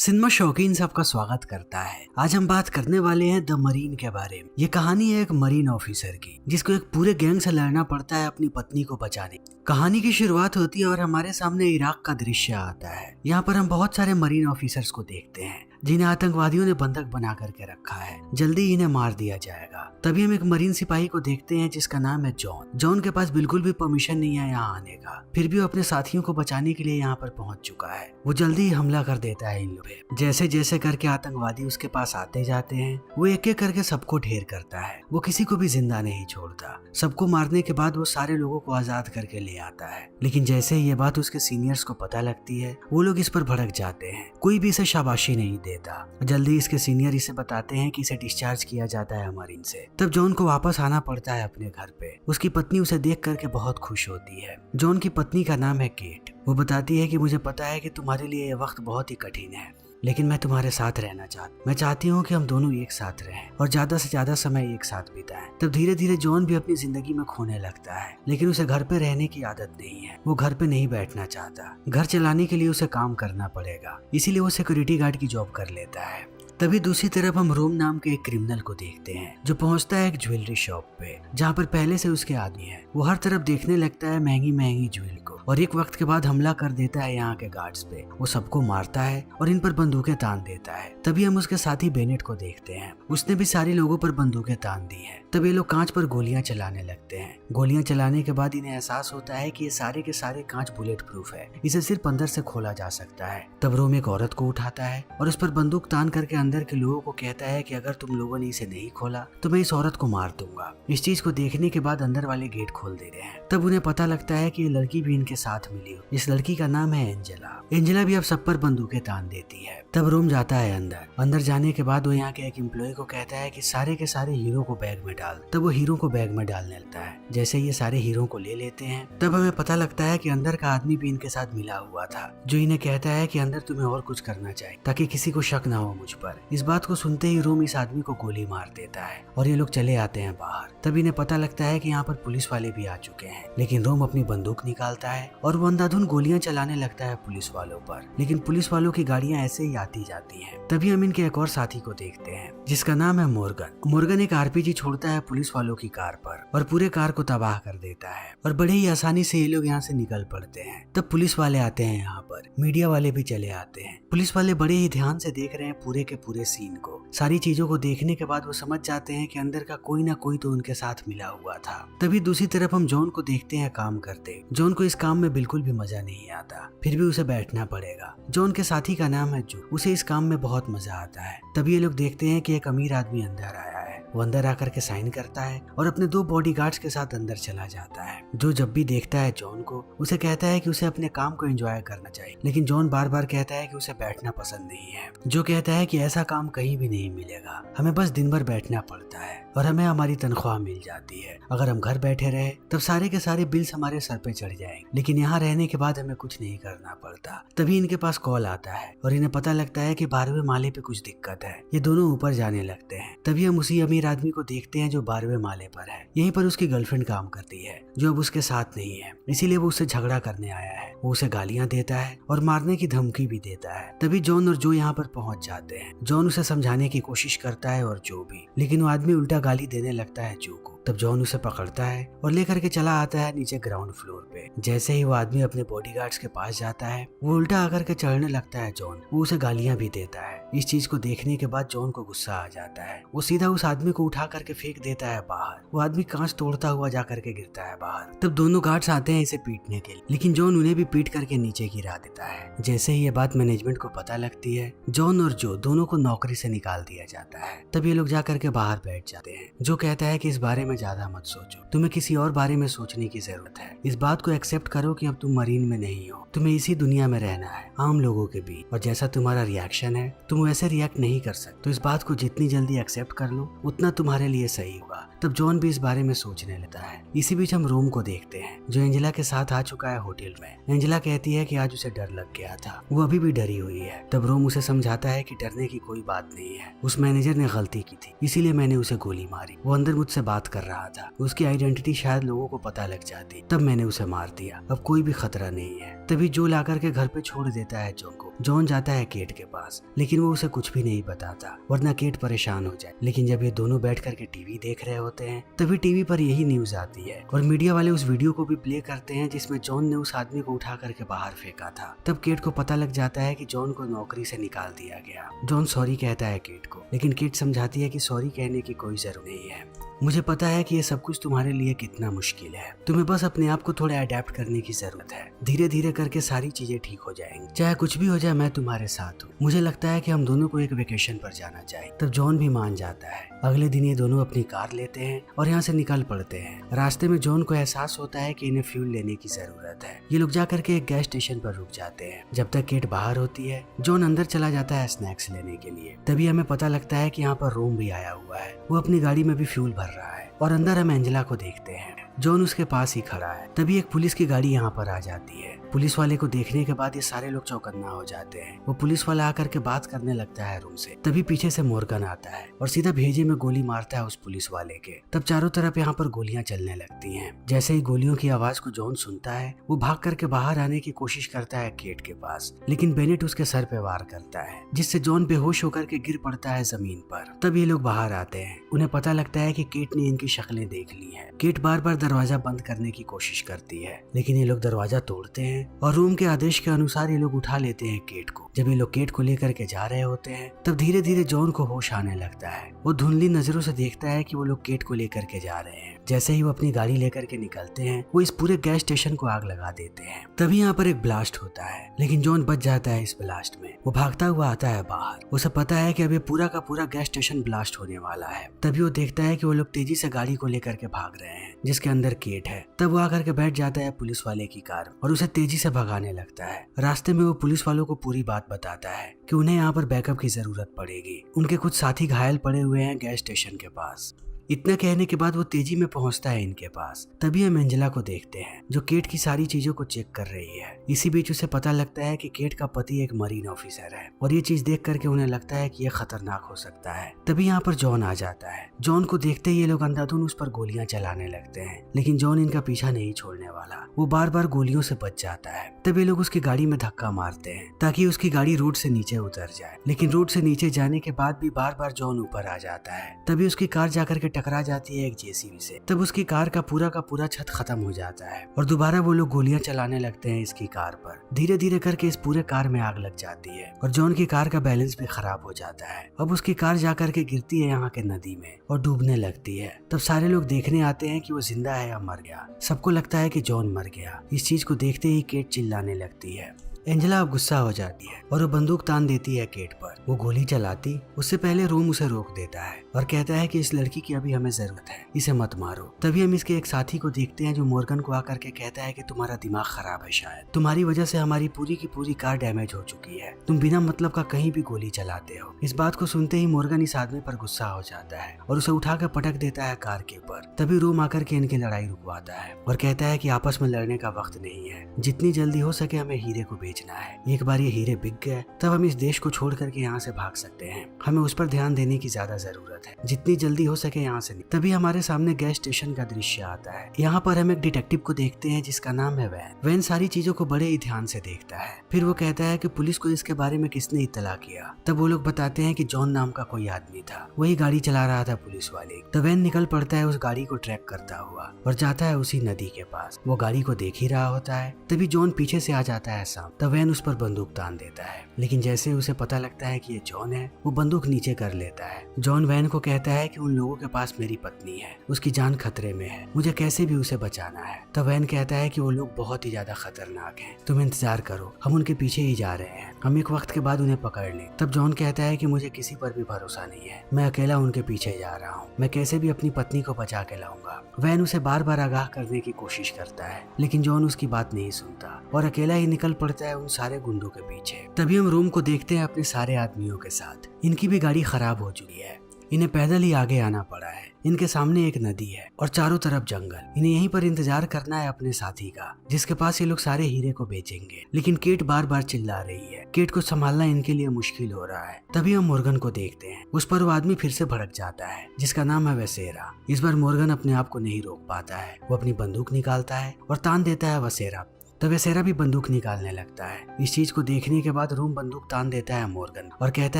Cinema शौकीन सबका स्वागत करता है। आज हम बात करने वाले हैं द मरीन के बारे में। ये कहानी है एक मरीन ऑफिसर की जिसको एक पूरे गैंग से लड़ना पड़ता है अपनी पत्नी को बचाने। कहानी की शुरुआत होती है और हमारे सामने इराक का दृश्य आता है। यहाँ पर हम बहुत सारे मरीन ऑफिसर्स को देखते हैं जिन्हें आतंकवादियों ने बंधक बना करके रखा है। जल्दी इन्हें मार दिया जाएगा। तभी हम एक मरीन सिपाही को देखते हैं जिसका नाम है जॉन। जॉन के पास बिल्कुल भी परमिशन नहीं है यहाँ आने का, फिर भी वो अपने साथियों को बचाने के लिए यहाँ पर पहुंच चुका है। वो जल्दी ही हमला कर देता है इन लोगों पे। जैसे जैसे करके आतंकवादी उसके पास आते जाते हैं वो एक एक करके सबको ढेर करता है। वो किसी को भी जिंदा नहीं छोड़ता। सबको मारने के बाद वो सारे लोगों को आजाद करके ले आता है। लेकिन जैसे ही ये बात उसके सीनियर्स को पता लगती है वो लोग इस पर भड़क जाते हैं। कोई भी इसे शाबाशी नहीं देता। जल्दी इसके सीनियर इसे बताते हैं कि इसे डिस्चार्ज किया जाता है मरीन से। तब जॉन को वापस आना पड़ता है अपने घर पे। उसकी पत्नी उसे देख करके बहुत खुश होती है। जॉन की पत्नी का नाम है केट। वो बताती है कि मुझे पता है कि तुम्हारे लिए ये वक्त बहुत ही कठिन है, लेकिन मैं तुम्हारे साथ रहना मैं चाहती हूँ कि हम दोनों एक साथ रहें और ज्यादा से ज्यादा समय एक साथ बिताएं। तब धीरे धीरे जॉन भी अपनी जिंदगी में खोने लगता है, लेकिन उसे घर पे रहने की आदत नहीं है। वो घर पे नहीं बैठना चाहता। घर चलाने के लिए उसे काम करना पड़ेगा, इसीलिए वो सिक्योरिटी गार्ड की जॉब कर लेता है। तभी दूसरी तरफ हम रोम नाम के एक क्रिमिनल को देखते हैं जो पहुंचता है एक ज्वेलरी शॉप पे जहां पर पहले से उसके आदमी है। वो हर तरफ देखने लगता है महंगी महंगी ज्वेलरी को और एक वक्त के बाद हमला कर देता है यहाँ के गार्ड्स पे। वो सबको मारता है और इन पर बंदूकें तान देता है। तभी हम उसके साथी बेनेट को देखते हैं। उसने भी सारे लोगों पर बंदूकें तान दी है। तब ये लोग कांच पर गोलियां चलाने लगते हैं। गोलियां चलाने के बाद इन्हें एहसास होता है कि ये सारे के सारे कांच बुलेट प्रूफ है, इसे सिर्फ अंदर से खोला जा सकता है। तब रोम एक औरत को उठाता है और उस पर बंदूक तान करके अंदर के लोगों को कहता है कि अगर तुम लोगों ने इसे नहीं खोला तो मैं इस औरत को मार दूंगा। इस चीज को देखने के बाद अंदर वाले गेट खोल दे रहे हैं। तब उन्हें पता लगता है कि ये लड़की भी इनके साथ मिली। इस लड़की का नाम है एंजेला। एंजेला भी अब सब पर बंदूकें तान देती है। तब रोम जाता है अंदर जाने के बाद वो यहाँ के एक एम्प्लॉय को कहता है कि सारे के सारे हीरो को बैग में डाल। तब वो हीरो को बैग में डालने लगता है। जैसे ये सारे हीरो को ले लेते हैं तब हमें पता लगता है कि अंदर का आदमी भी इनके साथ मिला हुआ था, जो इन्हें कहता है कि अंदर तुम्हें और कुछ करना चाहिए ताकि किसी को शक ना हो मुझ पर। इस बात को सुनते ही रोम इस आदमी को गोली मार देता है और ये लोग चले आते हैं बाहर। तब इन्हें पता लगता है कि यहाँ पर पुलिस वाले भी आ चुके हैं, लेकिन रोम अपनी बंदूक निकालता है और वो अंधाधुन गोलियां चलाने लगता है पुलिस वालों पर। लेकिन पुलिस वालों की गाड़ियां ऐसे ही आती जाती हैं। तभी हम इनके एक और साथी को देखते हैं जिसका नाम है मोर्गन। मोर्गन एक आरपीजी छोड़ता है पुलिस वालों की कार पर और पूरे कार को तबाह कर देता है और बड़े ही आसानी से ये लोग यहाँ से निकल पड़ते हैं। तब पुलिस वाले आते हैं यहाँ पर, मीडिया वाले भी चले आते हैं। पुलिस वाले बड़े ही ध्यान से देख रहे हैं पूरे के पूरे सीन को। सारी चीजों को देखने के बाद वो समझ जाते हैं कि अंदर का कोई ना कोई तो उनके साथ मिला हुआ था। तभी दूसरी तरफ हम जॉन को देखते हैं काम करते। जॉन को इस काम में बिल्कुल भी मजा नहीं आता, फिर भी उसे बैठना पड़ेगा। जॉन के साथी का नाम है जो। उसे इस काम में बहुत मजा आता है। तभी ये लोग देखते हैं कि एक अमीर आदमी अंदर आया है। वो अंदर आकर के साइन करता है और अपने 2 बॉडीगार्ड्स के साथ अंदर चला जाता है। जो जब भी देखता है जॉन को उसे कहता है कि उसे अपने काम को एंजॉय करना चाहिए, लेकिन जॉन बार बार कहता है कि उसे बैठना पसंद नहीं है। जो कहता है कि ऐसा काम कहीं भी नहीं मिलेगा, हमें बस दिन भर बैठना पड़ता है और हमें हमारी तनख्वाह मिल जाती है। अगर हम घर बैठे रहे तब सारे के सारे बिल्स हमारे सर पे चढ़ जाएंगे, लेकिन यहाँ रहने के बाद हमें कुछ नहीं करना पड़ता। तभी इनके पास कॉल आता है और इन्हें पता लगता है कि 12वें माले पे कुछ दिक्कत है। ये दोनों ऊपर जाने लगते हैं। तभी हम उसी अमीर आदमी को देखते हैं जो 12वें माले पर है। यहीं पर उसकी गर्लफ्रेंड काम करती है जो अब उसके साथ नहीं है, इसीलिए वो उससे झगड़ा करने आया है। वो उसे गालियां देता है और मारने की धमकी भी देता है। तभी जॉन और जो यहाँ पर पहुंच जाते हैं। जॉन उसे समझाने की कोशिश करता है और जो भी, लेकिन वो आदमी उल्टा गाली देने लगता है जो को। तब जॉन उसे पकड़ता है और लेकर के चला आता है नीचे ग्राउंड फ्लोर पे। जैसे ही वो आदमी अपने बॉडीगार्ड्स के पास जाता है वो उल्टा आकर के चढ़ने लगता है जॉन। वो उसे गालियां भी देता है। इस चीज को देखने के बाद जॉन को गुस्सा आ जाता है। वो सीधा उस आदमी को उठा करके फेंक देता है बाहर। वो आदमी कांच तोड़ता हुआ जा करके गिरता है बाहर। तब दोनों गार्ड्स आते हैं इसे पीटने के लिए, लेकिन जॉन उन्हें भी पीट करके नीचे गिरा देता है। जैसे ही ये बात मैनेजमेंट को पता लगती है जॉन और जो दोनों को नौकरी से निकाल दिया जाता है। तब ये लोग जा करके बाहर बैठ जाते हैं। जो कहता है कि इस बारे में ज्यादा मत सोचो, तुम्हें किसी और बारे में सोचने की जरूरत है। इस बात को एक्सेप्ट करो कि अब तुम मरीन में नहीं हो, तुम्हें इसी दुनिया में रहना है आम लोगों के बीच, और जैसा तुम्हारा रिएक्शन है तुम वैसे रिएक्ट नहीं कर सकते। तो इस बात को जितनी जल्दी एक्सेप्ट कर लो उतना तुम्हारे लिए सही होगा। तब जॉन भी इस बारे में सोचने लगता है। इसी बीच हम रोम को देखते हैं जो एंजेला के साथ आ चुका है होटल में। एंजेला कहती है कि आज उसे डर लग गया था, वो अभी भी डरी हुई है। तब रोम उसे समझाता है कि डरने की कोई बात नहीं है, उस मैनेजर ने गलती की थी, इसीलिए मैंने उसे गोली मारी। वो अंदर मुझसे बात कर रहा था, उसकी आइडेंटिटी शायद लोगों को पता लग जाती, तब मैंने उसे मार दिया। अब कोई भी खतरा नहीं है। तभी जो लाकर के घर पे छोड़ देता है जॉन को। जॉन जाता है केट के पास, लेकिन वो उसे कुछ भी नहीं बताता वरना केट परेशान हो जाए। लेकिन जब ये दोनों बैठ करके टीवी देख रहे होते हैं तभी टीवी पर यही न्यूज आती है और मीडिया वाले उस वीडियो को भी प्ले करते हैं जिसमें जॉन ने उस आदमी को उठा करके बाहर फेंका था। तब केट को पता लग जाता है कि जॉन को नौकरी से निकाल दिया गया। जॉन सॉरी कहता है केट को, लेकिन केट समझाती है कि सॉरी कहने की कोई जरूरत नहीं है। मुझे पता है कि ये सब कुछ तुम्हारे लिए कितना मुश्किल है, तुम्हें बस अपने आप को थोड़ा अडेप्ट करने की जरूरत है। धीरे धीरे करके सारी चीजें ठीक हो जाएंगी, चाहे कुछ भी हो जाए मैं तुम्हारे साथ हूँ। मुझे लगता है कि हम दोनों को एक वेकेशन पर जाना चाहिए। तब जॉन भी मान जाता है। अगले दिन ये दोनों अपनी कार लेते हैं और यहाँ से निकल पड़ते हैं। रास्ते में जॉन को एहसास होता है कि इन्हें फ्यूल लेने की जरूरत है। ये लोग जाकर के एक गैस स्टेशन पर रुक जाते हैं। जब तक केट बाहर होती है जॉन अंदर चला जाता है स्नैक्स लेने के लिए। तभी हमें पता लगता है कि यहाँ पर रोम भी आया हुआ है, वो अपनी गाड़ी में भी फ्यूल भर रहा है और अंदर हम एंजेला को देखते हैं। जॉन उसके पास ही खड़ा है। तभी एक पुलिस की गाड़ी यहाँ पर आ जाती है। पुलिस वाले को देखने के बाद ये सारे लोग चौकन्ना हो जाते हैं। वो पुलिस वाला आकर के बात करने लगता है रूम से। तभी पीछे से मॉर्गन आता है और सीधा भेजे में गोली मारता है उस पुलिस वाले के। तब चारों तरफ यहाँ पर गोलियां चलने लगती हैं। जैसे ही गोलियों की आवाज को जॉन सुनता है वो भाग करके बाहर आने की कोशिश करता है केट के पास, लेकिन बेनेट उसके सर पे वार करता है जिससे जॉन बेहोश होकर के गिर पड़ता है जमीन पर। तब ये लोग बाहर आते हैं। उन्हें पता लगता है कि केट ने इनकी शक्लें देख ली है। केट बार बार दरवाजा बंद करने की कोशिश करती है, लेकिन ये लोग दरवाजा तोड़ते हैं और रूम के आदेश के अनुसार ये लोग उठा लेते हैं केट को। जब ये लोग केट को लेकर के जा रहे होते हैं तब धीरे धीरे जॉन को होश आने लगता है। वो धुंधली नजरों से देखता है कि वो लोग केट को लेकर के जा रहे हैं। जैसे ही वो अपनी गाड़ी लेकर के निकलते हैं वो इस पूरे गैस स्टेशन को आग लगा देते हैं। तभी यहाँ पर एक ब्लास्ट होता है, लेकिन जॉन बच जाता है इस ब्लास्ट में। वो भागता हुआ आता है बाहर। उसे पता है कि अब ये पूरा का पूरा गैस स्टेशन ब्लास्ट होने वाला है। तभी वो देखता है कि वो लोग तेजी से गाड़ी को लेकर के भाग रहे हैं जिसके अंदर केट है। तब वो आकर के बैठ जाता है पुलिस वाले की कार और उसे तेजी से भगाने लगता है। रास्ते में वो पुलिस वालों को पूरी बात बताता है कि उन्हें यहाँ पर बैकअप की जरूरत पड़ेगी। उनके कुछ साथी घायल पड़े हुए हैं गैस स्टेशन के पास। इतना कहने के बाद वो तेजी में पहुंचता है इनके पास। तभी हम एंजेला को देखते हैं जो केट की सारी चीजों को चेक कर रही है। इसी बीच उसे पता लगता है कि केट का पति एक मरीन ऑफिसर है और ये चीज देख करके उन्हें लगता है कि ये खतरनाक हो सकता है। तभी यहाँ पर जॉन आ जाता है। जॉन को देखते ही ये लोग अंधाधुंध उस पर गोलियां चलाने लगते हैं, लेकिन जॉन इनका पीछा नहीं छोड़ने वाला। वो बार बार गोलियों से बच जाता है। तब ये लोग उसकी गाड़ी में धक्का मारते हैं ताकि उसकी गाड़ी रोड से नीचे उतर जाए, लेकिन रोड से नीचे जाने के बाद भी बार बार जॉन ऊपर आ जाता है। तभी उसकी कार जाकर के टकरा जाती है एक जेसीबी से। तब उसकी कार का पूरा छत खत्म हो जाता है और दोबारा वो लोग गोलियां चलाने लगते हैं इसकी कार पर। धीरे धीरे करके इस पूरे कार में आग लग जाती है और जॉन की कार का बैलेंस भी खराब हो जाता है। अब उसकी कार जाकर के गिरती है यहाँ के नदी में और डूबने लगती है। तब सारे लोग देखने आते हैं कि वो जिंदा है या मर गया। सबको लगता है कि जॉन मर गया। इस चीज को देखते ही केट चिल्लाने लगती है। एंजेला अब गुस्सा हो जाती है और वो बंदूक तान देती है केट पर। वो गोली चलाती उससे पहले रोम उसे रोक देता है और कहता है कि इस लड़की की अभी हमें जरूरत है, इसे मत मारो। तभी हम इसके एक साथी को देखते हैं जो मॉर्गन को आकर के कहता है कि तुम्हारा दिमाग खराब है, शायद तुम्हारी वजह से हमारी पूरी की पूरी कार डैमेज हो चुकी है, तुम बिना मतलब का कहीं भी गोली चलाते हो। इस बात को सुनते ही मॉर्गन इस आदमी पर गुस्सा हो जाता है और उसे उठाकर पटक देता है कार के ऊपर। तभी रोम आकर के इनकी लड़ाई रुकवाता है और कहता है कि आपस में लड़ने का वक्त नहीं है, जितनी जल्दी हो सके हमें हीरे को बेचना है। एक बार ये हीरे बिक गए तब हम इस देश को छोड़ करके यहाँ से भाग सकते हैं। हमें उस पर ध्यान देने की ज्यादा जरूरत है, जितनी जल्दी हो सके यहाँ से। तभी हमारे सामने गैस स्टेशन का दृश्य आता है। यहाँ पर हम एक डिटेक्टिव को देखते हैं जिसका नाम है वैन। वैन सारी चीजों को बड़े ही ध्यान से देखता है। फिर वो कहता है कि पुलिस को इसके बारे में किसने इत्तला किया। तब वो लोग बताते हैं कि जॉन नाम का कोई आदमी था, वही गाड़ी चला रहा था पुलिस वाले। तो वैन निकल पड़ता है उस गाड़ी को ट्रैक करता हुआ और जाता है उसी नदी के पास। वो गाड़ी को देख ही रहा होता है। तभी जॉन पीछे से आ जाता है सामने। तब वैन उस पर बंदूक तान देता है, लेकिन जैसे उसे पता लगता है कि ये जॉन है वो बंदूक नीचे कर लेता है। जॉन वैन को कहता है कि उन लोगों के पास मेरी पत्नी है, उसकी जान खतरे में है, मुझे कैसे भी उसे बचाना है। तब वैन कहता है कि वो लोग बहुत ही ज्यादा खतरनाक हैं, तुम इंतजार करो, हम उनके पीछे ही जा रहे हैं, हम एक वक्त के बाद उन्हें पकड़ लें। तब जॉन कहता है कि मुझे किसी पर भी भरोसा नहीं है, मैं अकेला उनके पीछे जा रहा हूँ, मैं कैसे भी अपनी पत्नी को बचा के लाऊंगा। वैन उसे बार बार आगाह करने की कोशिश करता है, लेकिन जॉन उसकी बात नहीं सुनता और अकेला ही निकल पड़ता है उन सारे गुंडों के पीछे। तभी हम रोम को देखते हैं अपने सारे आदमियों के साथ। इनकी भी गाड़ी खराब हो चुकी है, इन्हें पैदल ही आगे आना पड़ा है। इनके सामने एक नदी है और चारों तरफ जंगल। इन्हें यहीं पर इंतजार करना है अपने साथी का, जिसके पास ये लोग सारे हीरे को बेचेंगे। लेकिन केट बार बार चिल्ला रही है। केट को संभालना इनके लिए मुश्किल हो रहा है। तभी हम मोर्गन को देखते हैं। उस पर वो आदमी फिर से भड़क जाता है, जिसका नाम है वसेरा। इस बार मोर्गन अपने आप को नहीं रोक पाता है। वो अपनी बंदूक निकालता है और तान देता है वसेरा। तो वसेरा भी बंदूक निकालने लगता है। इस चीज को देखने के बाद रूम बंदूक तान देता है मोर्गन और कहता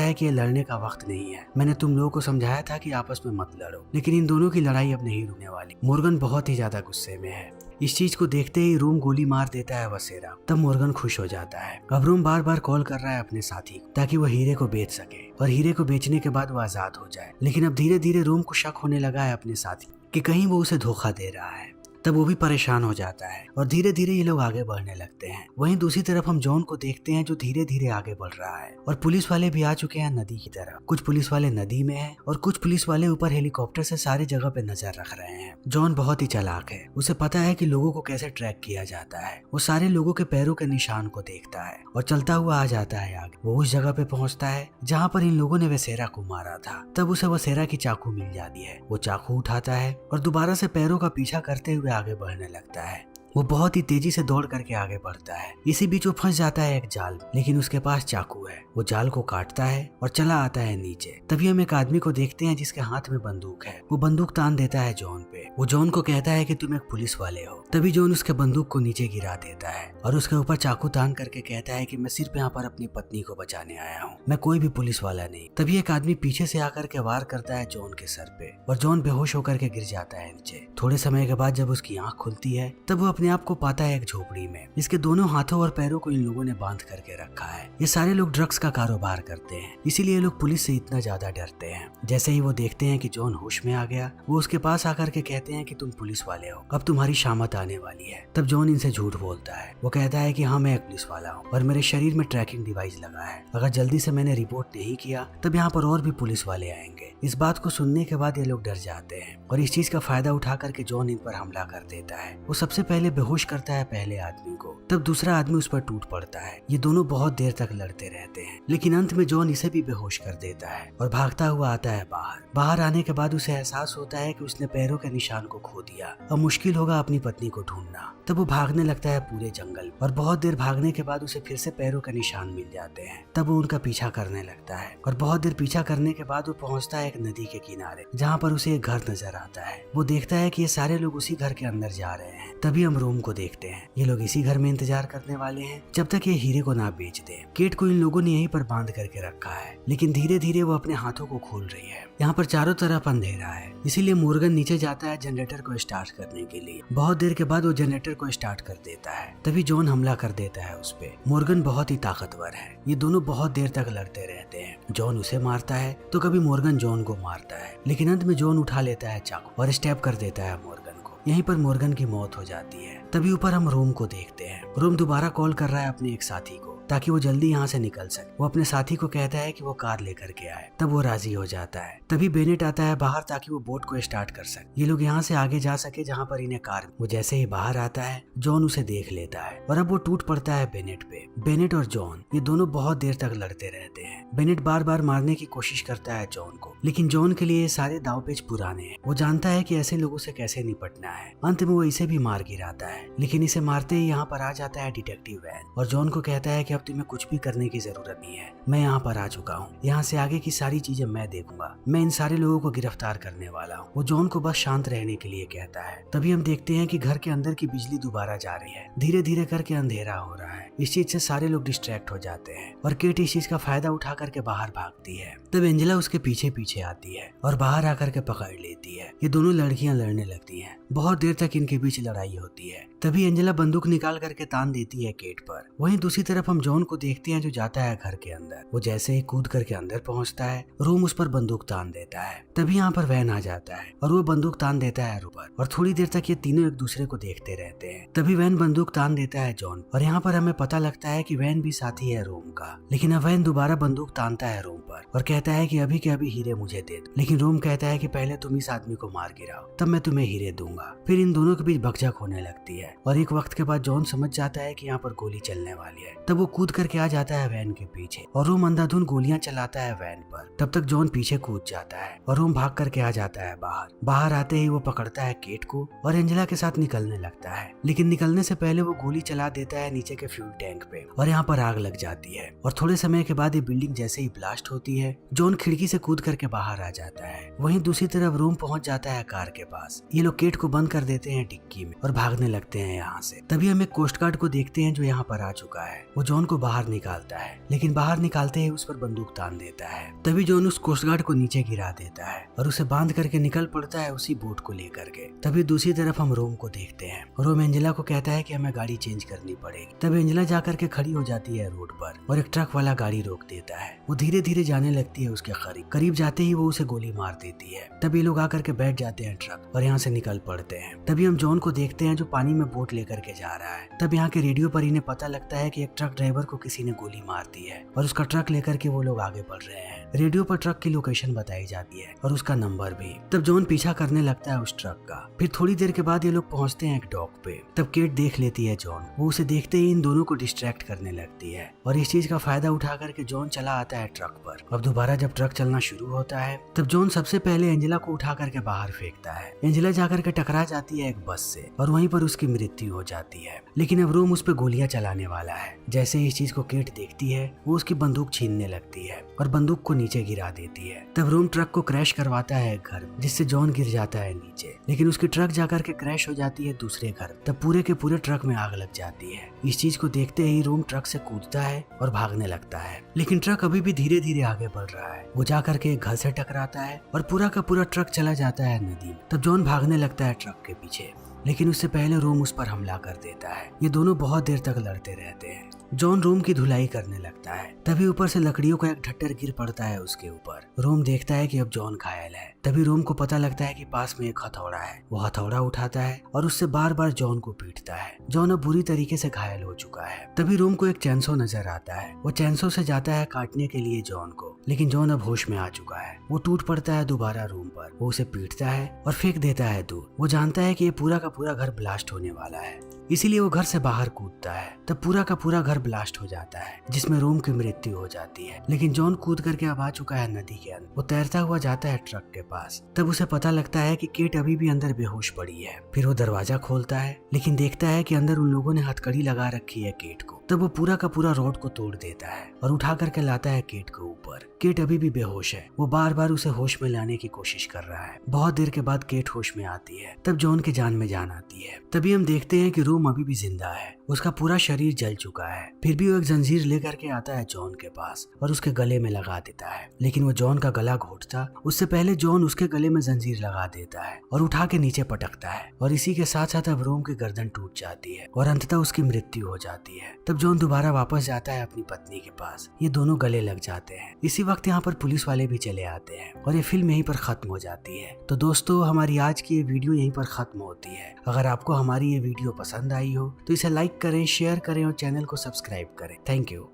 है कि ये लड़ने का वक्त नहीं है। मैंने तुम लोगों को समझाया था कि आपस में मत लड़ो, लेकिन इन दोनों की लड़ाई अब नहीं रुकने वाली। मोर्गन बहुत ही ज्यादा गुस्से में है। इस चीज को देखते ही रूम गोली मार देता है वसेरा। तब मोर्गन खुश हो जाता है। अब रूम बार बार कॉल कर रहा है अपने साथी को ताकि वो हीरे को बेच सके और हीरे को बेचने के बाद वो आजाद हो जाए। लेकिन अब धीरे धीरे रूम को शक होने लगा है अपने साथी कि कहीं वो उसे धोखा दे रहा है। तब वो भी परेशान हो जाता है और धीरे धीरे ये लोग आगे बढ़ने लगते हैं। वहीं दूसरी तरफ हम जॉन को देखते हैं जो धीरे धीरे आगे बढ़ रहा है और पुलिस वाले भी आ चुके हैं नदी की तरफ। कुछ पुलिस वाले नदी में हैं और कुछ पुलिस वाले ऊपर हेलीकॉप्टर से सारी जगह पे नजर रख रहे हैं। जॉन बहुत ही चालाक है। उसे पता है कि लोगों को कैसे ट्रैक किया जाता है। वो सारे लोगों के पैरों के निशान को देखता है और चलता हुआ आ जाता है आगे। वो उस जगह पे पहुंचता है जहाँ पर इन लोगों ने वसेरा को मारा था। तब उसे वसेरा की चाकू मिल जाती है। वो चाकू उठाता है और दोबारा से पैरों का पीछा करते हुए आगे बढ़ने लगता है। वो बहुत ही तेजी से दौड़ करके आगे बढ़ता है। इसी बीच वो फंस जाता है एक जाल, लेकिन उसके पास चाकू है। वो जाल को काटता है और चला आता है नीचे। तभी हम एक आदमी को देखते हैं जिसके हाथ में बंदूक है। वो बंदूक तान देता है जॉन पे। वो जॉन को कहता है कि तुम एक पुलिस वाले हो। तभी जॉन उसके बंदूक को नीचे गिरा देता है और उसके ऊपर चाकू तान करके कहता है कि मैं सिर्फ यहाँ पर अपनी पत्नी को बचाने आया हूँ, मैं कोई भी पुलिस वाला नहीं। तभी एक आदमी पीछे से आकर के वार करता है जॉन के सर पे और जॉन बेहोश होकर के गिर जाता है नीचे। थोड़े समय के बाद जब उसकी आंख खुलती है तब वो अपने आप को पाता है एक झोपड़ी में। इसके दोनों हाथों और पैरों को इन लोगों ने बांध करके रखा है। ये सारे लोग ड्रग्स का कारोबार करते हैं, इसीलिए लोग पुलिस से इतना ज्यादा डरते हैं। जैसे ही वो देखते हैं कि जॉन होश में आ गया, वो उसके पास आकर के कहते हैं कि तुम पुलिस वाले हो, अब तुम्हारी शामत आने वाली है। तब जॉन इनसे झूठ बोलता है। वो कहता है कि हाँ मैं एक पुलिस वाला हूँ और मेरे शरीर में ट्रैकिंग डिवाइस लगा है। अगर जल्दी से मैंने रिपोर्ट नहीं किया तब यहाँ पर और भी पुलिस वाले आएंगे। इस बात को सुनने के बाद ये लोग डर जाते हैं और इस चीज का फायदा उठा करके जॉन इन पर हमला कर देता है। वो सबसे पहले बेहोश करता है पहले आदमी को, तब दूसरा आदमी उस पर टूट पड़ता है। ये दोनों बहुत देर तक लड़ते रहते हैं, लेकिन अंत में जॉन इसे भी बेहोश कर देता है और भागता हुआ आता है बाहर आने के बाद उसे एहसास होता है कि उसने पैरों के निशान को खो दिया। अब मुश्किल होगा अपनी पत्नी को ढूंढना। तब वो भागने लगता है पूरे जंगल और बहुत देर भागने के बाद उसे फिर से पैरों के निशान मिल जाते हैं। तब वो उनका पीछा करने लगता है और बहुत देर पीछा करने के बाद वो पहुंचता है एक नदी के किनारे, जहाँ पर उसे एक घर नजर आता है। वो देखता है कि ये सारे लोग उसी घर के अंदर जा रहे हैं। तभी हम रूम को देखते हैं। ये लोग इसी घर में इंतजार करने वाले हैं जब तक ये हीरे को ना बेच दे। केट को इन लोगों ने यहीं पर बांध करके रखा है, लेकिन धीरे धीरे वो अपने हाथों को खोल रही है। यहाँ पर चारों तरफ अंधेरा है, इसीलिए मोर्गन नीचे जाता है जनरेटर को स्टार्ट करने के लिए। बहुत देर के बाद वो जनरेटर को स्टार्ट कर देता है। तभी जॉन हमला कर देता है उस पे। मोर्गन बहुत ही ताकतवर है। ये दोनों बहुत देर तक लड़ते रहते हैं। जॉन उसे मारता है तो कभी मोर्गन जॉन को मारता है, लेकिन अंत में जॉन उठा लेता है चाकू और स्टैब कर देता है मोर्गन को। यहीं पर मोर्गन की मौत हो जाती है। तभी ऊपर हम रोम को देखते हैं। रोम दोबारा कॉल कर रहा है अपने एक साथी को ताकि वो जल्दी यहाँ से निकल सके। वो अपने साथी को कहता है कि वो कार लेकर के आए। तब वो राजी हो जाता है। तभी बेनेट आता है बाहर ताकि वो बोट को स्टार्ट कर सके, ये लोग यहाँ से आगे जा सके जहाँ पर इन्हें कार। वो जैसे ही बाहर आता है जॉन उसे देख लेता है और अब वो टूट पड़ता है बेनेट पे। बेनेट और जॉन ये दोनों बहुत देर तक लड़ते रहते हैं। बेनेट बार बार मारने की कोशिश करता है जॉन को, लेकिन जॉन के लिए ये सारे दावपेच पुराने हैं। वो जानता है कि ऐसे लोगों से कैसे निपटना है। अंत में वो इसे भी मार गिराता है, लेकिन इसे मारते ही यहाँ पर आ जाता है डिटेक्टिव वैन और जॉन को कहता है कि अब तुम्हें कुछ भी करने की जरूरत नहीं है, मैं यहाँ पर आ चुका हूँ। यहाँ से आगे की सारी चीजें मैं देखूंगा। मैं इन सारे लोगों को गिरफ्तार करने वाला हूँ। वो जॉन को बस शांत रहने के लिए कहता है। तभी हम देखते हैं कि घर के अंदर की बिजली दोबारा जा रही है। धीरे धीरे करके अंधेरा हो रहा है। इस चीज से सारे लोग डिस्ट्रैक्ट हो जाते हैं और केट इस चीज का फायदा उठा करके बाहर भागती है। तब एंजेला उसके पीछे पीछे आती है और बाहर आकर के पकड़ लेती है। ये दोनों लड़कियां लड़ने लगती हैं। बहुत देर तक इनके बीच लड़ाई होती है। तभी एंजेला बंदूक निकाल करके तान देती है केट पर। वहीं दूसरी तरफ हम जॉन को देखते हैं जो जाता है घर के अंदर। वो जैसे ही कूद करके अंदर पहुंचता है रोम उस पर बंदूक तान देता है। तभी यहाँ पर वैन आ जाता है और वो बंदूक तान देता है रूपर और थोड़ी देर तक ये तीनों एक दूसरे को देखते रहते हैं। तभी वैन बंदूक तान देता है जॉन और यहाँ पर हमें पता लगता है कि वैन भी साथी है रोम का। लेकिन अब वैन दोबारा बंदूक तानता है रोम पर और कहता है कि अभी के अभी हीरे मुझे दे दो। लेकिन रोम कहता है कि पहले तुम इस आदमी को मार गिराओ तब मैं तुम्हें हीरे दूंगा। फिर इन दोनों के बीच भगझक होने लगती है और एक वक्त के बाद जॉन समझ जाता है कि यहाँ पर गोली चलने वाली है। तब वो कूद करके आ जाता है वैन के पीछे और रोम अंधाधुंध गोलियां चलाता है वैन पर। तब तक जॉन पीछे कूद जाता है और रोम भाग करके आ जाता है बाहर आते ही वो पकड़ता है केट को और एंजेला के साथ निकलने लगता है, लेकिन निकलने से पहले वो गोली चला देता है नीचे के फ्यूल टैंक पे और यहाँ पर आग लग जाती है। और थोड़े समय के बाद ये बिल्डिंग जैसे ही ब्लास्ट होती है, जॉन खिड़की से कूद करके बाहर आ जाता है। वहीं दूसरी तरफ रोम पहुंच जाता है कार के पास। ये लोग केट को बंद कर देते हैं डिक्की में और भागने लगते हैं यहाँ से। तभी हम एक कोस्ट गार्ड को देखते हैं जो यहाँ पर आ चुका है। वो जॉन को बाहर निकालता है, लेकिन बाहर निकालते ही उस पर बंदूक तान देता है। तभी जॉन उस कोस्ट गार्ड को नीचे गिरा देता है और उसे बांध करके निकल पड़ता है उसी बोट को लेकर के। तभी दूसरी तरफ हम रोम को देखते हैं। रोम एंजेला को कहता है कि हमें गाड़ी चेंज करनी पड़ेगी। तब एंजेला जाकर के खड़ी हो जाती है रोड पर और एक ट्रक वाला गाड़ी रोक देता है। वो धीरे धीरे जाने लगती है उसके करीब जाते ही वो उसे गोली मार देती है। तब ये लोग आकर के बैठ जाते हैं ट्रक और यहाँ से निकल पड़ते हैं। तभी हम जॉन को देखते हैं जो पानी में बोट लेकर के जा रहा है। तब यहाँ के रेडियो पर इन्हें पता लगता है कि एक ट्रक ड्राइवर को किसी ने गोली मार दी है और उसका ट्रक लेकर के वो लोग आगे बढ़ रहे हैं। रेडियो पर ट्रक की लोकेशन बताई जाती है और उसका नंबर भी। तब जॉन पीछा करने लगता है उस ट्रक का। फिर थोड़ी देर के बाद ये लोग पहुंचते हैं एक डॉक पे। तब केट देख लेती है जॉन। वो उसे देखते ही इन दोनों को डिस्ट्रैक्ट करने लगती है और इस चीज का फायदा उठा करके जॉन चला आता है ट्रक पर। अब दोबारा जब ट्रक चलना शुरू होता है तब जॉन सबसे पहले एंजेला को उठा करके बाहर फेंकता है। एंजेला जाकर के टकरा जाती है एक बस से और वहीं पर उसकी मृत्यु हो जाती है। लेकिन अब रोम उस पर गोलियां चलाने वाला है। जैसे ही इस चीज को केट देखती है वो उसकी बंदूक छीनने लगती है और बंदूक को नीचे गिरा देती है। तब रोम ट्रक को क्रैश करवाता है एक घर, जिससे जॉन गिर जाता है नीचे। लेकिन उसकी ट्रक जाकर के क्रैश हो जाती है दूसरे घर। तब पूरे के पूरे ट्रक में आग लग जाती है। इस चीज को देखते ही रोम ट्रक से कूदता है और भागने लगता है, लेकिन ट्रक अभी भी धीरे धीरे आगे बढ़ रहा है। वो जाकर के एक घर से टकराता है और पूरा का पूरा ट्रक चला जाता है नदी में। तब जॉन भागने लगता है ट्रक के पीछे, लेकिन उससे पहले रोम उस पर हमला कर देता है। ये दोनों बहुत देर तक लड़ते रहते हैं। जॉन रोम की धुलाई करने लगता है। तभी ऊपर से लकड़ियों का एक ढट्टर गिर पड़ता है उसके ऊपर। रोम देखता है कि अब जॉन घायल है। तभी रोम को पता लगता है कि पास में एक हथौड़ा है। वो हथौड़ा उठाता है और उससे बार बार जॉन को पीटता है। जॉन अब बुरी तरीके से घायल हो चुका है। तभी रोम को एक चैनसो नजर आता है। वो चैनसो से जाता है काटने के लिए जॉन को, लेकिन जॉन अब होश में आ चुका है। वो टूट पड़ता है दोबारा रोम पर। वो उसे पीटता है और फेंक देता है दूर। वो जानता है कि ये पूरा का पूरा घर ब्लास्ट होने वाला है, इसीलिए वो घर से बाहर कूदता है। तब पूरा का पूरा घर ब्लास्ट हो जाता है, जिसमें रोम की मृत्यु हो जाती है। लेकिन जॉन कूद करके अब आ चुका है नदी के अंदर। वो तैरता हुआ जाता है ट्रक के पास। तब उसे पता लगता है कि केट अभी भी अंदर बेहोश पड़ी है। फिर वो दरवाजा खोलता है, लेकिन देखता है कि अंदर उन लोगों ने हथकड़ी लगा रखी है केट को। तब वो पूरा का पूरा रॉड को तोड़ देता है और उठा करके लाता है केट को ऊपर। केट अभी भी बेहोश है। वो बार बार उसे होश में लाने की कोशिश कर रहा है। बहुत देर के बाद केट होश में आती है। तब जॉन के जान में जान आती है। तभी हम देखते हैं कि रोम अभी भी जिंदा है। उसका पूरा शरीर जल चुका है। फिर भी वो एक जंजीर लेकर के आता है जॉन के पास और उसके गले में लगा देता है। लेकिन वो जॉन का गला घोंटता उससे पहले जॉन उसके गले में जंजीर लगा देता है और उठा के नीचे पटकता है। और इसी के साथ साथ अब रोम की गर्दन टूट जाती है और अंततः उसकी मृत्यु हो जाती है। तब जॉन दोबारा वापस जाता है अपनी पत्नी के पास। ये दोनों गले लग जाते हैं। इसी वक्त यहाँ पर पुलिस वाले भी चले आते हैं और ये फिल्म यहीं पर खत्म हो जाती है। तो दोस्तों, हमारी आज की ये वीडियो यहीं पर खत्म होती है। अगर आपको हमारी ये वीडियो पसंद आई हो तो इसे लाइक करें, शेयर करें और चैनल को सब्सक्राइब करें। Thank you.